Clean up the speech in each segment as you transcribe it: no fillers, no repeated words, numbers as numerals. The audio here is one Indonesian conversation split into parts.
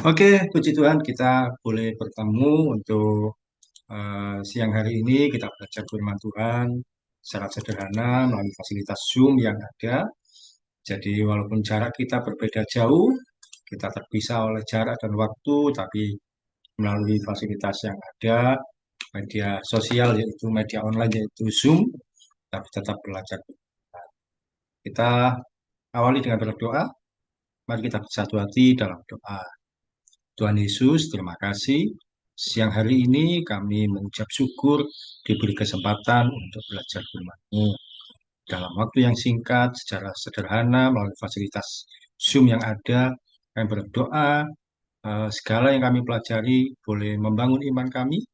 Oke, puji Tuhan kita boleh bertemu untuk siang hari ini. Kita belajar firman Tuhan secara sederhana melalui fasilitas Zoom yang ada. Jadi walaupun jarak kita berbeda jauh, kita terpisah oleh jarak dan waktu, tapi melalui fasilitas yang ada, media sosial yaitu media online yaitu Zoom, tapi tetap belajar. Kita awali dengan berdoa. Mari kita bersatu hati dalam doa. Tuhan Yesus, terima kasih. Siang hari ini kami mengucap syukur diberi kesempatan untuk belajar firman-Mu. Dalam waktu yang singkat, secara sederhana, melalui fasilitas Zoom yang ada, kami berdoa, segala yang kami pelajari boleh membangun iman kami,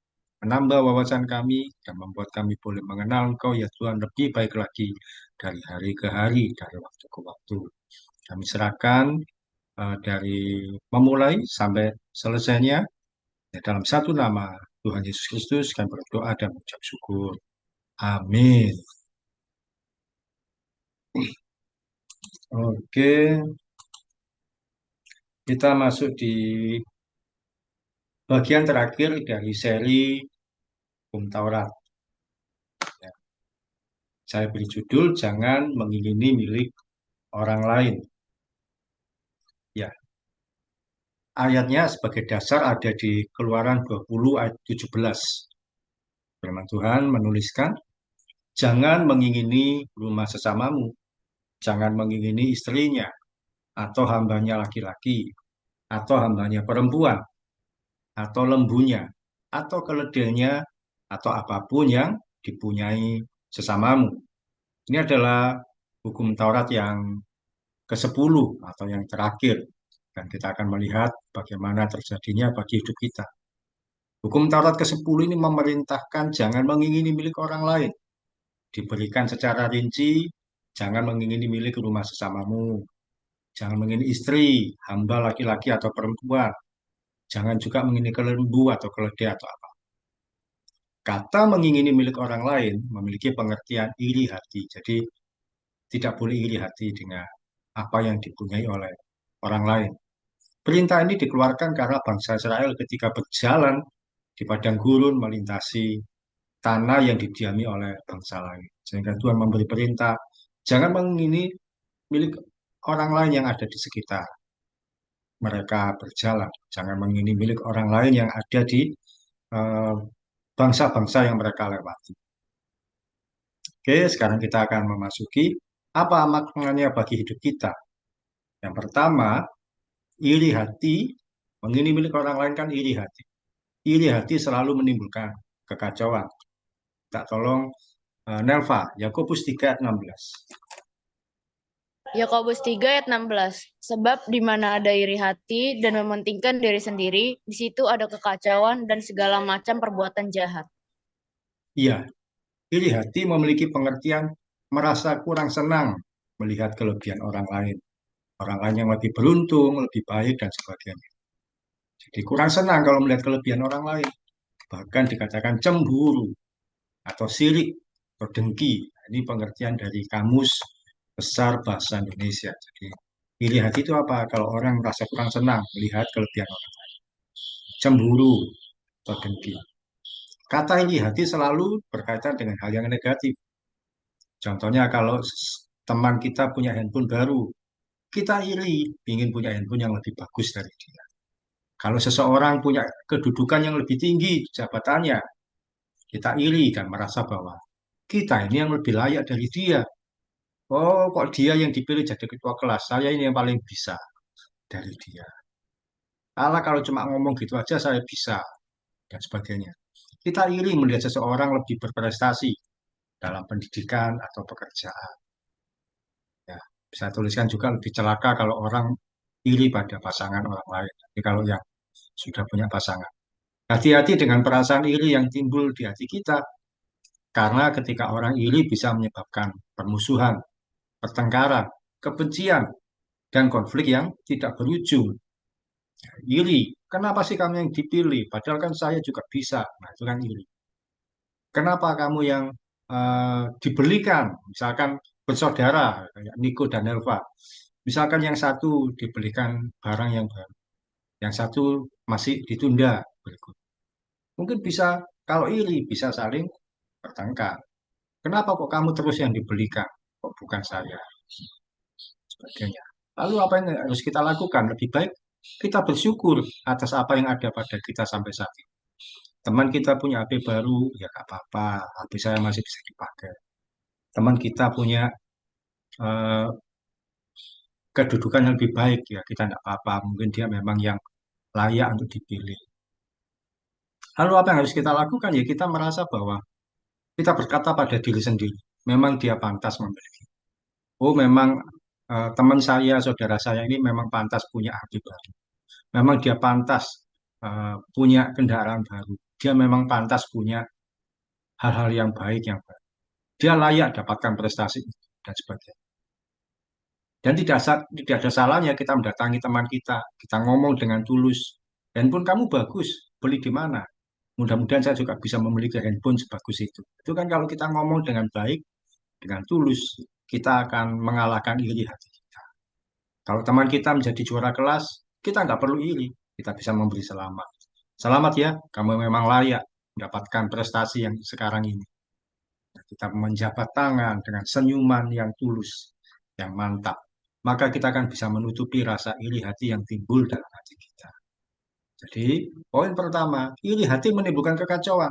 menambah wawasan kami, dan membuat kami boleh mengenal Engkau, ya Tuhan, lebih baik lagi dari hari ke hari, dari waktu ke waktu. Kami serahkan dari memulai sampai selesainya. Ya, dalam satu nama Tuhan Yesus Kristus kami berdoa dan mengucap syukur. Amin. Oke, kita masuk di bagian terakhir dari seri Hukum Taurat. Ya, saya beri judul Jangan Mengingini Milik Orang Lain. Ya, ayatnya sebagai dasar ada di Keluaran 20 ayat 17. Firman Tuhan menuliskan, jangan mengingini rumah sesamamu, jangan mengingini istrinya, atau hambanya laki-laki, atau hambanya perempuan, atau lembunya, atau keledainya, atau apapun yang dipunyai sesamamu. Ini adalah hukum Taurat yang ke-10 atau yang terakhir. Dan kita akan melihat bagaimana terjadinya bagi hidup kita. Hukum Taurat ke-10 ini memerintahkan jangan mengingini milik orang lain. Diberikan secara rinci, jangan mengingini milik rumah sesamamu. Jangan mengingini istri, hamba laki-laki atau perempuan. Jangan juga mengingini lembu atau keledai atau apa. Kata mengingini milik orang lain memiliki pengertian iri hati. Jadi tidak boleh iri hati dengan apa yang dipunyai oleh orang lain. Perintah ini dikeluarkan karena bangsa Israel ketika berjalan di padang gurun melintasi tanah yang didiami oleh bangsa lain. Sehingga Tuhan memberi perintah, jangan mengingini milik orang lain yang ada di sekitar mereka berjalan. Jangan mengingini milik orang lain yang ada di eh, bangsa-bangsa yang mereka lewati. Oke, sekarang kita akan memasuki apa maknanya bagi hidup kita. Yang pertama, iri hati, mengingini milik orang lain kan iri hati. Iri hati selalu menimbulkan kekacauan. Tak tolong Nelva, Yakobus 3 ayat 16. Yakobus 3 ayat 16. Sebab di mana ada iri hati dan mementingkan diri sendiri, di situ ada kekacauan dan segala macam perbuatan jahat. Iya, iri hati memiliki pengertian merasa kurang senang melihat kelebihan orang lain. Orang lain yang lebih beruntung, lebih baik, dan sebagainya. Jadi kurang senang kalau melihat kelebihan orang lain. Bahkan dikatakan cemburu atau sirik atau dengki. Ini pengertian dari Kamus Besar Bahasa Indonesia. Jadi iri hati itu apa? Kalau orang merasa kurang senang melihat kelebihan orang lain. Cemburu atau dengki. Kata iri hati selalu berkaitan dengan hal yang negatif. Contohnya kalau teman kita punya handphone baru, kita iri, ingin punya handphone yang lebih bagus dari dia. Kalau seseorang punya kedudukan yang lebih tinggi jabatannya, kita iri dan merasa bahwa kita ini yang lebih layak dari dia. Oh, kok dia yang dipilih jadi ketua kelas, saya ini yang paling bisa dari dia. Allah kalau cuma ngomong gitu aja saya bisa, dan sebagainya. Kita iri melihat seseorang lebih berprestasi dalam pendidikan atau pekerjaan. Ya, bisa tuliskan juga lebih celaka kalau orang iri pada pasangan orang lain. Tapi kalau yang sudah punya pasangan. Hati-hati dengan perasaan iri yang timbul di hati kita, karena ketika orang iri bisa menyebabkan permusuhan, pertengkaran, kebencian, dan konflik yang tidak berujung. Iri, kenapa sih kamu yang dipilih? Padahal kan saya juga bisa. Nah, itu kan iri. Kenapa kamu yang dibelikan? Misalkan bersaudara, kayak Niko dan Elva. Misalkan yang satu dibelikan barang yang baru. yang satu masih ditunda berikut. Mungkin bisa kalau iri bisa saling bertengkar. Kenapa kok kamu terus yang dibelikan? Kok bukan saya? Sebagainya. Lalu apa yang harus kita lakukan? Lebih baik kita bersyukur atas apa yang ada pada kita sampai saat ini. Teman kita punya HP baru, ya nggak apa-apa. HP saya masih bisa dipakai. Teman kita punya eh, kedudukan yang lebih baik, ya kita nggak apa-apa. Mungkin dia memang yang layak untuk dipilih. Lalu apa yang harus kita lakukan? Ya kita merasa bahwa kita berkata pada diri sendiri, memang dia pantas memiliki. Oh, memang teman saya, saudara saya ini memang pantas punya HP baru. Memang dia pantas punya kendaraan baru. Dia memang pantas punya hal-hal yang baik yang baik. Dia layak dapatkan prestasi dan sebagainya. Dan tidak ada salahnya kita mendatangi teman kita ngomong dengan tulus. Handphone kamu bagus, beli di mana? Mudah-mudahan saya juga bisa memiliki handphone sebagus itu. Itu kan kalau kita ngomong dengan baik, dengan tulus, kita akan mengalahkan iri hati kita. Kalau teman kita menjadi juara kelas, kita nggak perlu iri. Kita bisa memberi selamat. Selamat ya, kamu memang layak mendapatkan prestasi yang sekarang ini. Kita menjabat tangan dengan senyuman yang tulus, yang mantap. Maka kita akan bisa menutupi rasa iri hati yang timbul dalam hati kita. Jadi, poin pertama, iri hati menimbulkan kekacauan.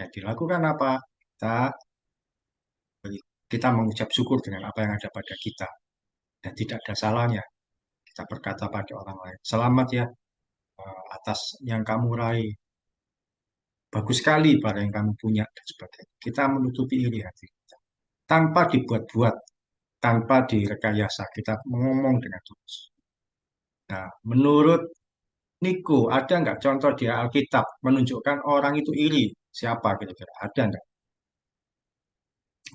Yang dilakukan apa? Kita kita mengucap syukur dengan apa yang ada pada kita. Dan tidak ada salahnya kita berkata pada orang lain, selamat ya atas yang kamu raih. Bagus sekali pada yang kamu punya dan sebagainya. Kita menutupi iri hati kita. Tanpa dibuat-buat, tanpa direkayasa, kita ngomong dengan tulus. Nah, menurut Niko, ada nggak contoh di Alkitab menunjukkan orang itu iri? Siapa kira-kira? Ada nggak?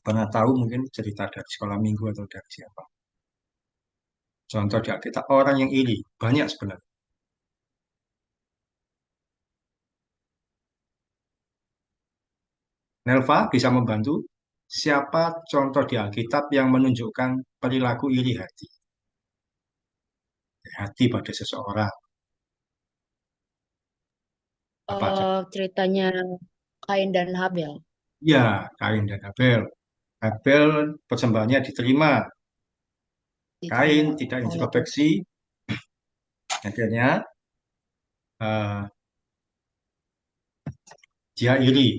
Pernah tahu mungkin cerita dari sekolah minggu atau dari siapa? Contoh di Alkitab, orang yang iri. Banyak sebenarnya. Nelva bisa membantu. Siapa contoh di Alkitab yang menunjukkan perilaku iri hati? Hati pada seseorang. Apa aja? Ceritanya Kain dan Habel. Ya, Kain dan Habel. Habel persembahannya diterima. Kain Diterima. tidak Oh itu. introspeksi. Akhirnya eh, dia iri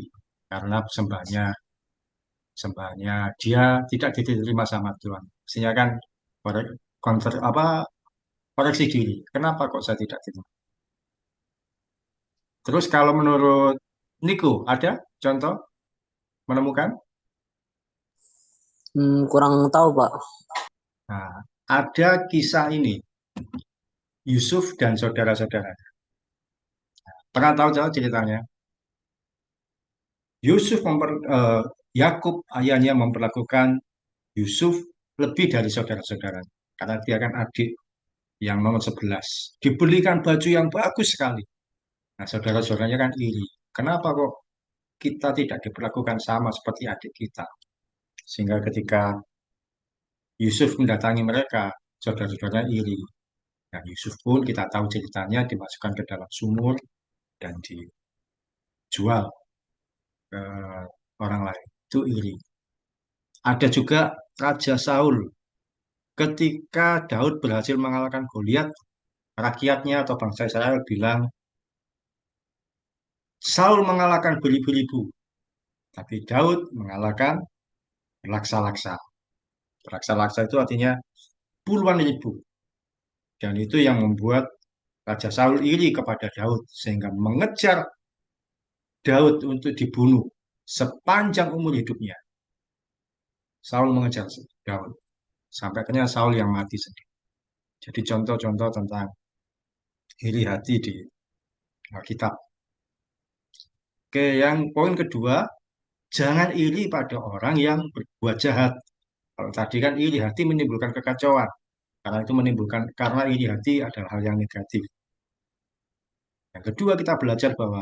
karena persembahannya dia tidak diterima sama Tuhan. Sehingga kan konter apa koreksi diri. Kenapa kok saya tidak diterima? Terus kalau menurut Niku ada contoh menemukan? Kurang tahu, Pak. Nah, ada kisah ini Yusuf dan saudara-saudara. Pernah tahu jauh ceritanya? Yusuf Yakub ayahnya memperlakukan Yusuf lebih dari saudara-saudara karena dia kan adik yang nomor 11. Dibelikan baju yang bagus sekali. Nah, saudara-saudaranya kan iri. Kenapa kok kita tidak diperlakukan sama seperti adik kita? Sehingga ketika Yusuf mendatangi mereka, saudara-saudaranya iri. Nah, Yusuf pun kita tahu ceritanya dimasukkan ke dalam sumur dan dijual ke orang lain. Itu iri. Ada juga Raja Saul. Ketika Daud berhasil mengalahkan Goliat, rakyatnya atau bangsa Israel bilang, Saul mengalahkan beribu-ribu, tapi Daud mengalahkan laksa-laksa. Laksa-laksa itu artinya puluhan ribu. Dan itu yang membuat Raja Saul iri kepada Daud, sehingga mengejar Daud untuk dibunuh sepanjang umur hidupnya. Saul mengejar Daud, sampai akhirnya Saul yang mati sendiri. Jadi contoh-contoh tentang iri hati di Alkitab. Oke, yang poin kedua, jangan iri pada orang yang berbuat jahat. Kalau tadi kan iri hati menimbulkan kekacauan. Karena iri hati adalah hal yang negatif. Yang kedua kita belajar bahwa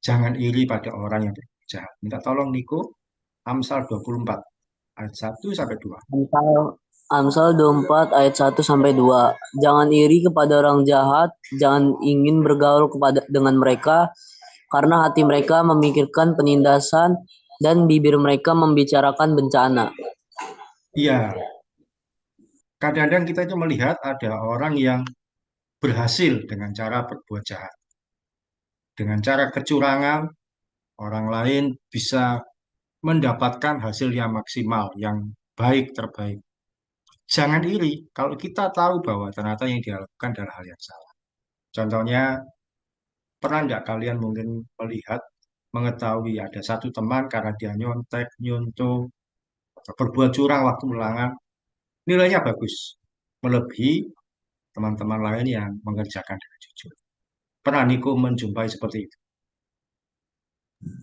jangan iri pada orang yang berbuat jahat. Minta tolong Niko, Amsal 24 ayat 1 sampai 2. Amsal Amsal 24 ayat 1 sampai 2. Jangan iri kepada orang jahat, jangan ingin bergaul dengan mereka, karena hati mereka memikirkan penindasan dan bibir mereka membicarakan bencana. Iya, kadang-kadang kita itu melihat ada orang yang berhasil dengan cara berbuat jahat. Dengan cara kecurangan, orang lain bisa mendapatkan hasil yang maksimal, yang baik, terbaik. Jangan iri kalau kita tahu bahwa ternyata yang dia lakukan adalah hal yang salah. Contohnya, pernah nggak kalian mungkin melihat, mengetahui ada satu teman karena dia nyontek, nyuntuh, atau berbuat curang waktu ulangan, nilainya bagus, melebihi teman-teman lain yang mengerjakan dengan jujur. Pernah Niko menjumpai seperti itu?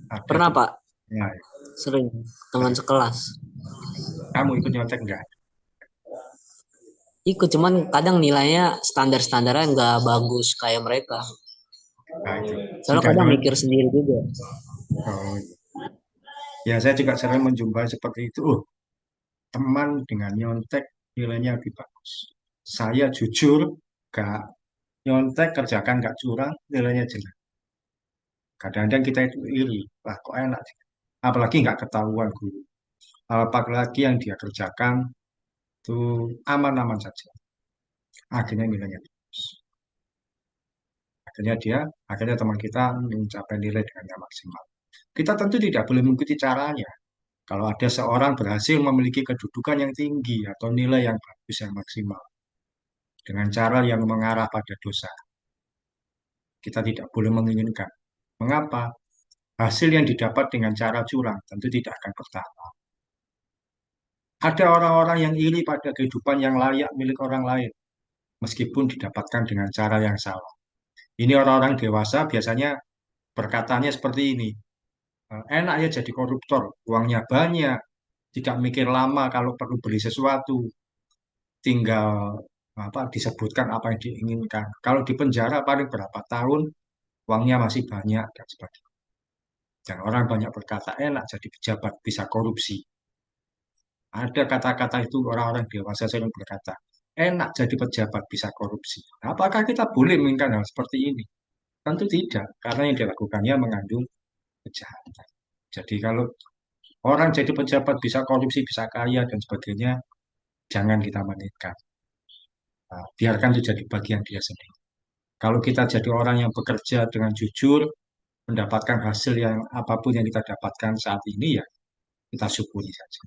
Ada Pernah, tuh. Pak? Nah, Sering. Teman sekelas. kamu ikut nyontek nggak? Ikut, cuman kadang nilainya standar-standarnya nggak bagus kayak mereka. Nah, itu. Soalnya Sudah kadang nyontek. mikir sendiri juga. Oh, ya, saya juga sering menjumpai seperti itu. Oh, teman dengan nyontek nilainya lebih bagus. Saya jujur, gak nyontek, kerjakan gak curang, nilainya jelek. Kadang-kadang kita itu iri. Lah, kok enak sih? Apalagi nggak ketahuan guru. Apalagi yang dia kerjakan itu aman-aman saja. Akhirnya nilainya bagus. Akhirnya teman kita mencapai nilai dengan yang maksimal. Kita tentu tidak boleh mengikuti caranya. Kalau ada seorang berhasil memiliki kedudukan yang tinggi atau nilai yang bagus yang maksimal dengan cara yang mengarah pada dosa, kita tidak boleh menginginkan. Mengapa? Hasil yang didapat dengan cara curang tentu tidak akan bertahan. Ada orang-orang yang iri pada kehidupan yang layak milik orang lain, meskipun didapatkan dengan cara yang salah. Ini orang-orang dewasa biasanya berkatanya seperti ini. Enak ya jadi koruptor, uangnya banyak, tidak mikir lama kalau perlu beli sesuatu, tinggal disebutkan apa yang diinginkan. Kalau di penjara paling berapa tahun, uangnya masih banyak dan sebagainya. Dan orang banyak berkata enak jadi pejabat bisa korupsi. Ada kata-kata itu orang-orang dewasa sering berkata, enak jadi pejabat bisa korupsi. Apakah kita boleh menginginkan hal seperti ini? Tentu tidak, karena yang dilakukannya mengandung kejahatan. Jadi kalau orang jadi pejabat bisa korupsi, bisa kaya dan sebagainya, jangan kita menginginkan. Nah, biarkan itu jadi bagian dia sendiri. Kalau kita jadi orang yang bekerja dengan jujur, mendapatkan hasil yang apapun yang kita dapatkan saat ini ya kita syukuri saja.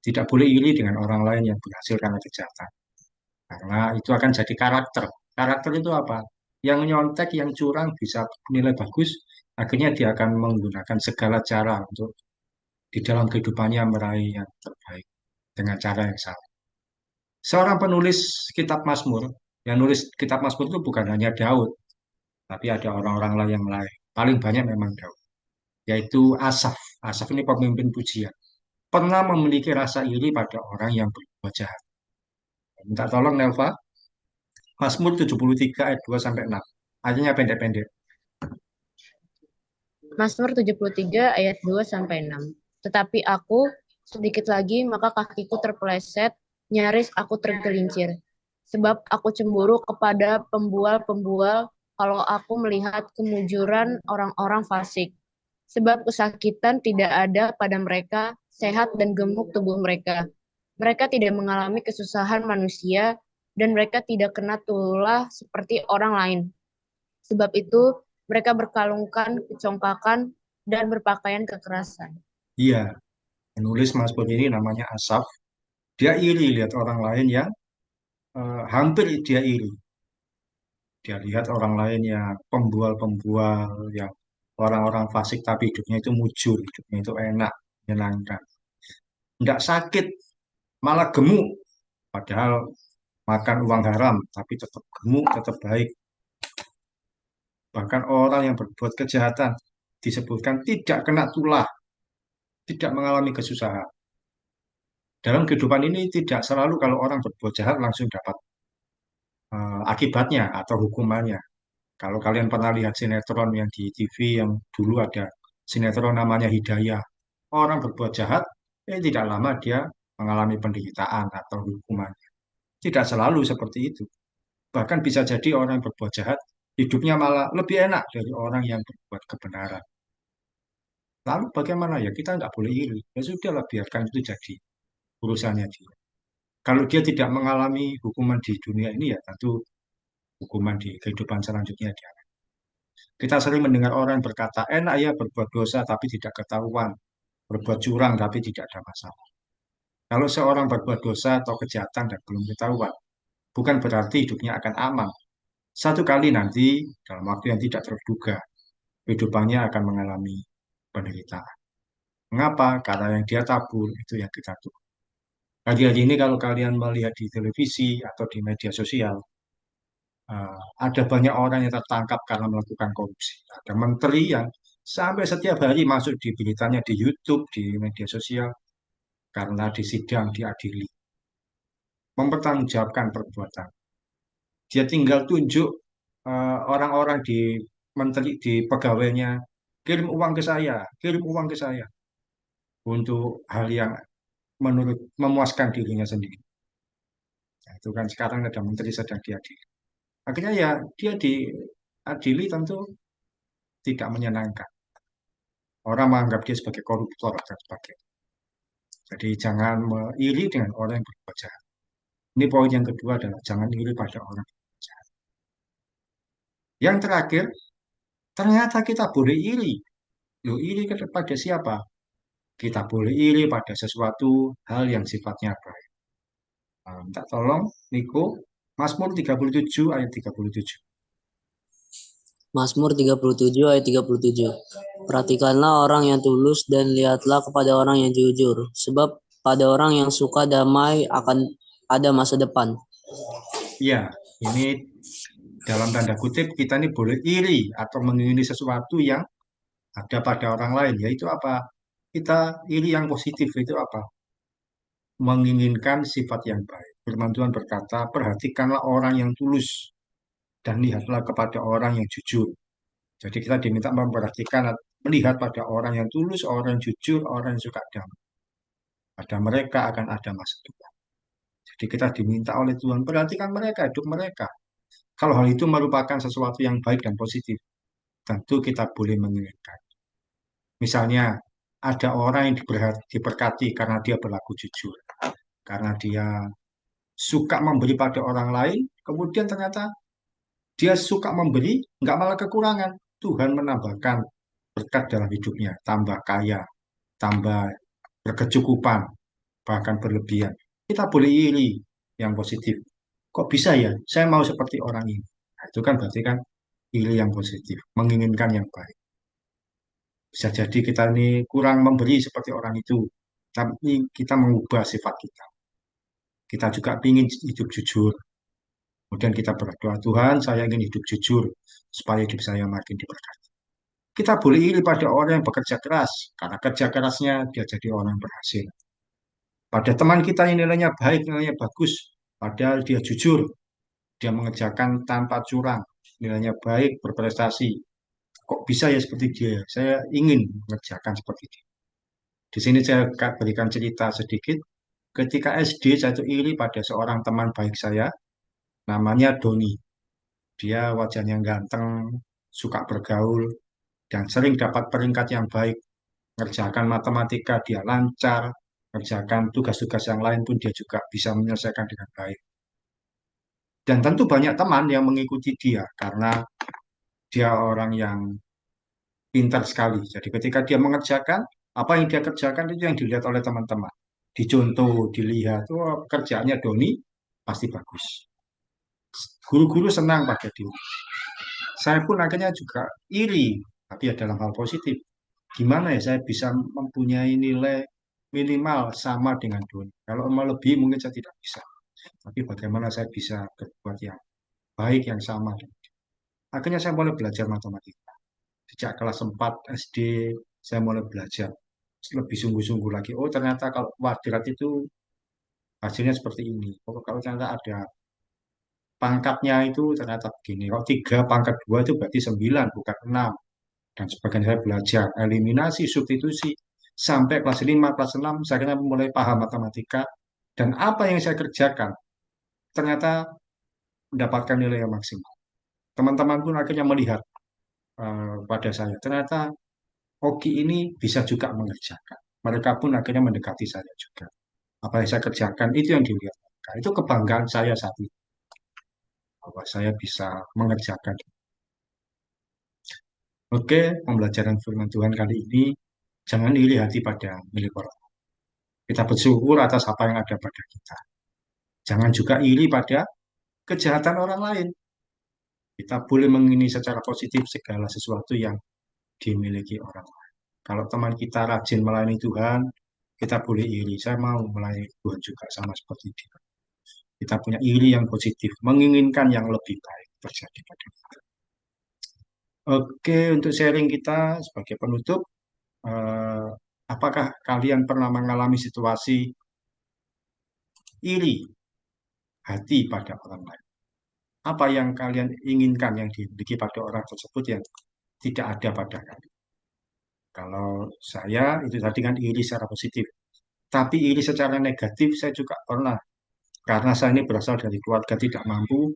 Tidak boleh iri dengan orang lain yang berhasil karena kejahatan. Karena itu akan jadi karakter. Karakter itu apa? Yang nyontek, yang curang bisa nilai bagus, akhirnya dia akan menggunakan segala cara untuk di dalam kehidupannya meraih yang terbaik dengan cara yang salah. Seorang penulis kitab Mazmur, yang nulis kitab Mazmur itu bukan hanya Daud, tapi ada orang-orang lain yang lain. Paling banyak memang Daud, yaitu Asaf. Asaf ini pemimpin pujian. Pernah memiliki rasa iri pada orang yang berbuat jahat. Minta tolong Nelva, Mazmur 73 ayat 2 sampai 6. Ayatnya pendek-pendek. Mazmur 73 ayat 2 sampai 6. Tetapi aku sedikit lagi maka kakiku terpeleset, nyaris aku tergelincir. Sebab aku cemburu kepada pembual-pembual kalau aku melihat kemujuran orang-orang fasik. Sebab kesakitan tidak ada pada mereka, sehat dan gemuk tubuh mereka. Mereka tidak mengalami kesusahan manusia, dan mereka tidak kena tulah seperti orang lain. Sebab itu, mereka berkalungkan kecongkakan dan berpakaian kekerasan. Iya, penulis Mazmur ini namanya Asaf. Dia iri lihat orang lain yang hampir dia iri. Dia lihat orang lain yang pembual-pembual, yang orang-orang fasik tapi hidupnya itu mujur, hidupnya itu enak, menyenangkan. Tidak sakit, malah gemuk. Padahal makan uang haram, tapi tetap gemuk, tetap baik. Bahkan orang yang berbuat kejahatan disebutkan tidak kena tulah, tidak mengalami kesusahan. Dalam kehidupan ini tidak selalu kalau orang berbuat jahat langsung dapat akibatnya atau hukumannya. Kalau kalian pernah lihat sinetron yang di TV yang dulu ada sinetron namanya Hidayah. Orang berbuat jahat, tidak lama dia mengalami penderitaan atau hukuman. Tidak selalu seperti itu. Bahkan bisa jadi orang yang berbuat jahat, hidupnya malah lebih enak dari orang yang berbuat kebenaran. Lalu bagaimana ya? Kita nggak boleh iri. Ya sudahlah, biarkan itu jadi urusannya dia. Kalau dia tidak mengalami hukuman di dunia ini, ya tentu hukuman di kehidupan selanjutnya dia. Kita sering mendengar orang yang berkata, enak ya berbuat dosa tapi tidak ketahuan, berbuat curang tapi tidak ada masalah. Kalau seorang berbuat dosa atau kejahatan dan belum ketahuan, bukan berarti hidupnya akan aman. Satu kali nanti, dalam waktu yang tidak terduga, kehidupannya akan mengalami penderitaan. Mengapa? Karena yang dia tabur itu yang kita tubuh. Hari-hari ini kalau kalian melihat di televisi atau di media sosial, ada banyak orang yang tertangkap karena melakukan korupsi. Ada menteri yang sampai setiap hari masuk di beritanya di YouTube, di media sosial, karena di sidang diadili, mempertanggungjawabkan perbuatan. Dia tinggal tunjuk orang-orang di menteri, di pegawainya, kirim uang ke saya, kirim uang ke saya, untuk hal yang menurut memuaskan dirinya sendiri. Nah, itu kan sekarang ada menteri sedang diadili. Akhirnya ya dia diadili tentu tidak menyenangkan. Orang menganggap dia sebagai koruptor dan sebagainya. Jadi jangan iri dengan orang yang berbuat jahat. Ini poin yang kedua adalah jangan iri pada orang yang berbuat jahat. Yang terakhir, ternyata kita boleh iri. Loh, iri kepada siapa? Kita boleh iri pada sesuatu hal yang sifatnya baik. Minta tolong, Niko, Mazmur 37 ayat 37. Mazmur 37 ayat 37. Perhatikanlah orang yang tulus dan lihatlah kepada orang yang jujur, sebab pada orang yang suka damai akan ada masa depan. Ya, ini dalam tanda kutip kita ini boleh iri atau mengingini sesuatu yang ada pada orang lain, yaitu apa? Kita iri yang positif itu apa? Menginginkan sifat yang baik. Firman Tuhan berkata, perhatikanlah orang yang tulus dan lihatlah kepada orang yang jujur. Jadi kita diminta memperhatikan, melihat pada orang yang tulus, orang yang jujur, orang yang suka damai. Pada mereka akan ada masa depan. Jadi kita diminta oleh Tuhan, perhatikan mereka, hidup mereka. Kalau hal itu merupakan sesuatu yang baik dan positif, tentu kita boleh menginginkan. Misalnya, ada orang yang diberkati karena dia berlaku jujur, karena dia suka memberi pada orang lain, kemudian ternyata dia suka memberi, nggak malah kekurangan. Tuhan menambahkan berkat dalam hidupnya, tambah kaya, tambah berkecukupan, bahkan berlebihan. Kita boleh iri yang positif. Kok bisa ya? Saya mau seperti orang ini. Nah, itu kan berarti kan iri yang positif, menginginkan yang baik. Bisa jadi kita ini kurang memberi seperti orang itu, tapi kita mengubah sifat kita. Kita juga ingin hidup jujur. Kemudian kita berdoa, Tuhan, saya ingin hidup jujur, supaya hidup saya makin diberkati. Kita boleh iri pada orang yang bekerja keras, karena kerja kerasnya dia jadi orang yang berhasil. Pada teman kita yang nilainya baik, nilainya bagus, padahal dia jujur, dia mengerjakan tanpa curang, nilainya baik, berprestasi. Kok bisa ya seperti dia? Saya ingin mengerjakan seperti dia. Di sini saya berikan cerita sedikit. Ketika SD, saya itu iri pada seorang teman baik saya, namanya Doni. Dia wajahnya ganteng, suka bergaul, dan sering dapat peringkat yang baik. Ngerjakan matematika dia lancar, ngerjakan tugas-tugas yang lain pun dia juga bisa menyelesaikan dengan baik. Dan tentu banyak teman yang mengikuti dia karena dia orang yang pintar sekali. Jadi ketika dia mengerjakan, apa yang dia kerjakan itu yang dilihat oleh teman-teman. Dicontoh, dilihat, oh kerjaannya Doni pasti bagus. Guru-guru senang pada dia. Saya pun akhirnya juga iri, tapi ya dalam hal positif. Gimana ya saya bisa mempunyai nilai minimal sama dengan Doni. Kalau melebihi mungkin saya tidak bisa. Tapi bagaimana saya bisa berbuat yang baik, yang sama. Akhirnya saya mulai belajar matematika. Sejak kelas 4 SD, saya mulai belajar lebih sungguh-sungguh lagi. Oh, ternyata kalau kuadrat itu hasilnya seperti ini. Oh, kalau ternyata ada pangkatnya itu ternyata begini. Kalau 3 pangkat 2 itu berarti 9, bukan 6. Dan sebagainya saya belajar. Eliminasi, substitusi. Sampai kelas 5, kelas 6, saya akhirnya mulai paham matematika. Dan apa yang saya kerjakan, ternyata mendapatkan nilai yang maksimal. Teman-teman pun akhirnya melihat pada saya, ternyata Oki ini bisa juga mengerjakan. Mereka pun akhirnya mendekati saya juga. Apa yang saya kerjakan, itu yang dilihat mereka. Itu kebanggaan saya saat itu, bahwa saya bisa mengerjakan. Oke, pembelajaran firman Tuhan kali ini, jangan iri hati pada milik orang. Kita bersyukur atas apa yang ada pada kita. Jangan juga iri pada kejahatan orang lain. Kita boleh mengingini secara positif segala sesuatu yang dimiliki orang lain. Kalau teman kita rajin melayani Tuhan, kita boleh iri. Saya mau melayani Tuhan juga sama seperti dia. Kita punya iri yang positif, menginginkan yang lebih baik terjadi pada kita. Oke, untuk sharing kita sebagai penutup, eh, apakah kalian pernah mengalami situasi iri hati pada orang lain? Apa yang kalian inginkan yang dimiliki pada orang tersebut yang tidak ada pada kalian? Kalau saya itu tadi kan iri secara positif, tapi iri secara negatif saya juga pernah. Karena saya ini berasal dari keluarga tidak mampu.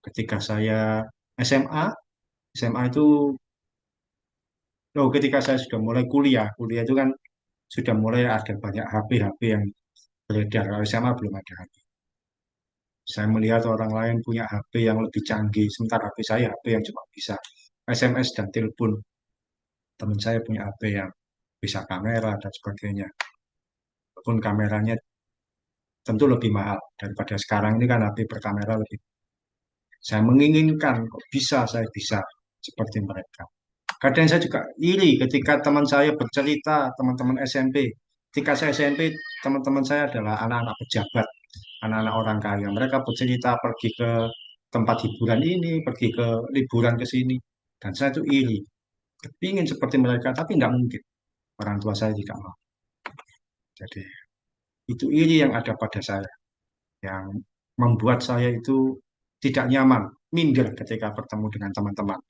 Ketika saya SMA, SMA itu, oh ketika saya sudah mulai kuliah, kuliah itu kan sudah mulai ada banyak HP-HP yang beredar. Kalau SMA belum ada HP. Saya melihat orang lain punya HP yang lebih canggih, sementara HP saya HP yang cuma bisa SMS dan telepon. Teman saya punya HP yang bisa kamera dan sebagainya. Walaupun kameranya tentu lebih mahal daripada sekarang ini kan HP berkamera lebih. Saya menginginkan kok bisa saya bisa seperti mereka. Kadang saya juga iri ketika teman saya bercerita, teman-teman SMP. Ketika saya SMP, teman-teman saya adalah anak-anak pejabat, anak-anak orang kaya. Mereka bercerita pergi ke tempat hiburan ini, pergi ke liburan ke sini. Dan saya tuh iri, ingin seperti mereka, tapi nggak mungkin. Orang tua saya tidak mau. Jadi itu iri yang ada pada saya, yang membuat saya itu tidak nyaman, minder ketika bertemu dengan teman-teman.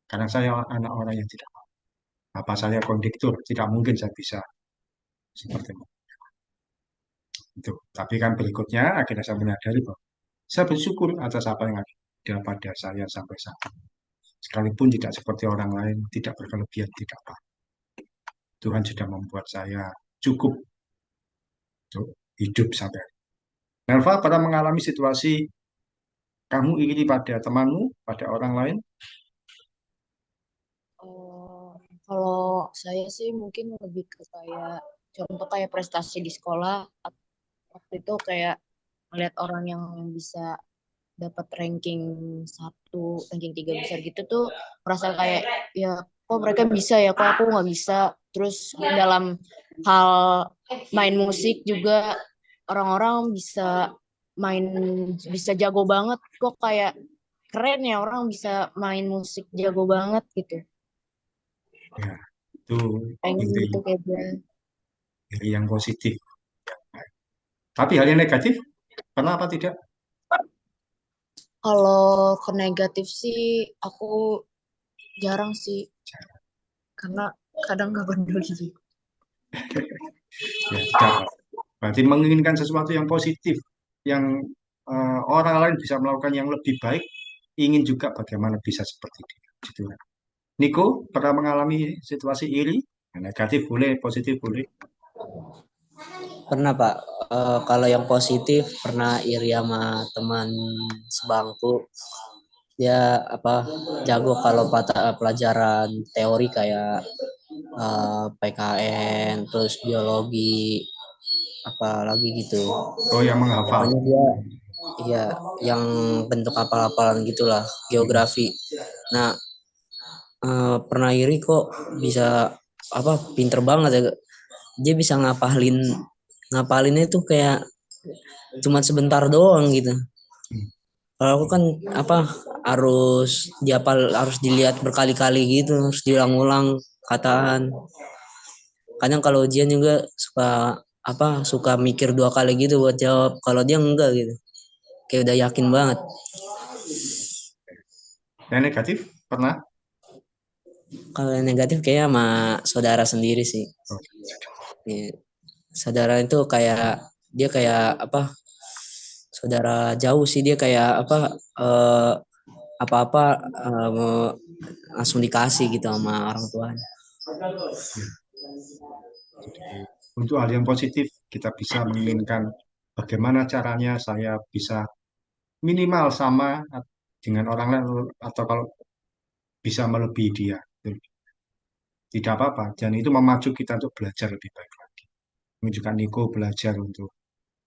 Karena saya anak orang yang tidak mau. Apa saya kondektur, tidak mungkin saya bisa seperti itu. Tapi kan berikutnya akhirnya saya menyadari bahwa saya bersyukur atas apa yang ada pada saya sampai saat ini. Sekalipun tidak seperti orang lain, tidak berkelebihan, tidak apa. Tuhan sudah membuat saya cukup untuk hidup sampai. Nelva pernah mengalami situasi kamu iri pada temanmu, pada orang lain? Eh, Kalau saya sih mungkin lebih ke kayak contoh kayak prestasi di sekolah waktu itu kayak melihat orang yang bisa dapat ranking 1, ranking 3 besar gitu tuh merasa kayak ya kok mereka bisa ya kok aku nggak bisa. Terus dalam hal main musik juga orang-orang main bisa jago banget kok kayak keren ya orang bisa main musik jago banget gitu. Ya, itu Pengen iri, gitu kayak dia. iri yang positif. Tapi hal yang negatif, pernah apa tidak? Kalau ke negatif sih aku jarang sih karena kadang nggak peduli. Ya, tidak apa. Berarti menginginkan sesuatu yang positif, yang orang lain bisa melakukan yang lebih baik, ingin juga bagaimana bisa seperti dia. Gitu kan. Niko, pernah mengalami situasi iri? Negatif boleh, positif boleh. Pernah Pak. Kalau yang positif pernah iri sama teman sebangku. Dia apa jago kalau pelajaran teori kayak PKN, terus biologi, apa lagi gitu. Oh, yang menghafal. Pokoknya dia iya yang bentuk hafal-hafalan gitulah, geografi. Nah, pernah iri kok bisa apa pinter banget ya. Dia bisa ngapalinnya tuh kayak cuma sebentar doang gitu. Hmm. Kalau aku kan apa harus dilihat berkali-kali gitu, harus diulang-ulang kataan. Kadang kalau ujian juga suka mikir 2 kali gitu buat jawab. Kalau dia enggak gitu. Kayak udah yakin banget. Yang negatif, pernah? Kalau yang negatif kayak sama saudara sendiri sih. Oh, Iya. Saudara itu kayak dia kayak apa? Saudara jauh sih dia kayak apa? eh, Apa-apa langsung dikasih gitu sama orang tuanya. Ya, jadi untuk hal yang positif kita bisa menginginkan bagaimana caranya saya bisa minimal sama dengan orang lain atau kalau bisa melebihi dia. Tidak apa-apa. Dan itu memacu kita untuk belajar lebih baik lagi. Ini juga Niko belajar untuk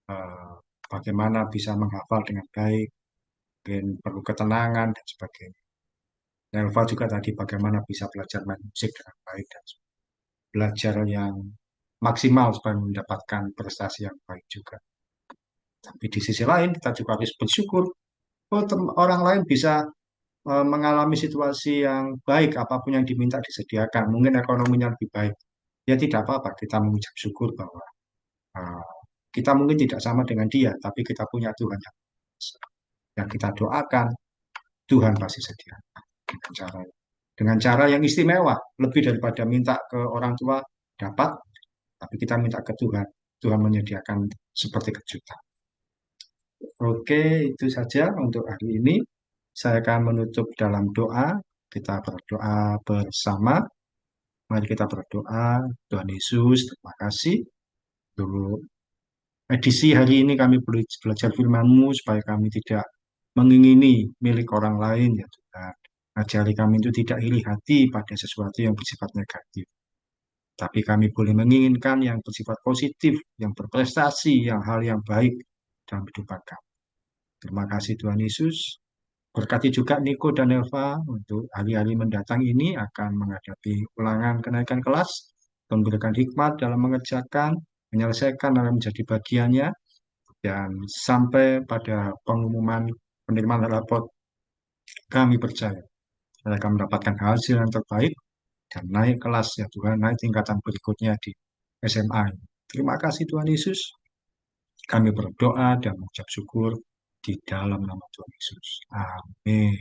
eh, bagaimana bisa menghafal dengan baik, dan perlu ketenangan dan sebagainya. Nelva juga tadi bagaimana bisa belajar main musik dengan baik dan belajar yang maksimal supaya mendapatkan prestasi yang baik juga. Tapi di sisi lain kita juga harus bersyukur, oh orang lain bisa mengalami situasi yang baik, apapun yang diminta disediakan, mungkin ekonominya lebih baik. Ya tidak apa-apa, kita mengucap syukur bahwa uh, kita mungkin tidak sama dengan dia, tapi kita punya Tuhan yang kita doakan, Tuhan pasti sedia dengan cara yang istimewa, lebih daripada minta ke orang tua dapat, tapi kita minta ke Tuhan, Tuhan menyediakan seperti kejutan. Oke, itu saja untuk hari ini. Saya akan menutup dalam doa. Kita berdoa bersama. Mari kita berdoa. Tuhan Yesus, terima kasih untuk edisi hari ini kami belajar firman-Mu supaya kami tidak mengingini milik orang lain ya Tuhan. Ajari kami itu tidak iri hati pada sesuatu yang bersifat negatif. Tapi kami boleh menginginkan yang bersifat positif, yang berprestasi, yang hal yang baik dalam kehidupan kami. Terima kasih Tuhan Yesus. Berkati juga Niko dan Elva untuk hari-hari mendatang ini akan menghadapi ulangan kenaikan kelas, memberikan hikmat dalam mengerjakan, menyelesaikan dalam menjadi bagiannya, dan sampai pada pengumuman penerimaan rapot kami percaya mereka mendapatkan hasil yang terbaik dan naik kelas ya Tuhan, naik tingkatan berikutnya di SMA. Terima kasih Tuhan Yesus. Kami berdoa dan mengucap syukur di dalam nama Tuhan Yesus. Amin.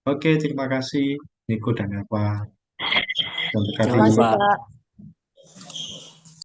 Oke, terima kasih Niko dan Eva. Dan Terima berkati Sama kasih, Pak. Kak.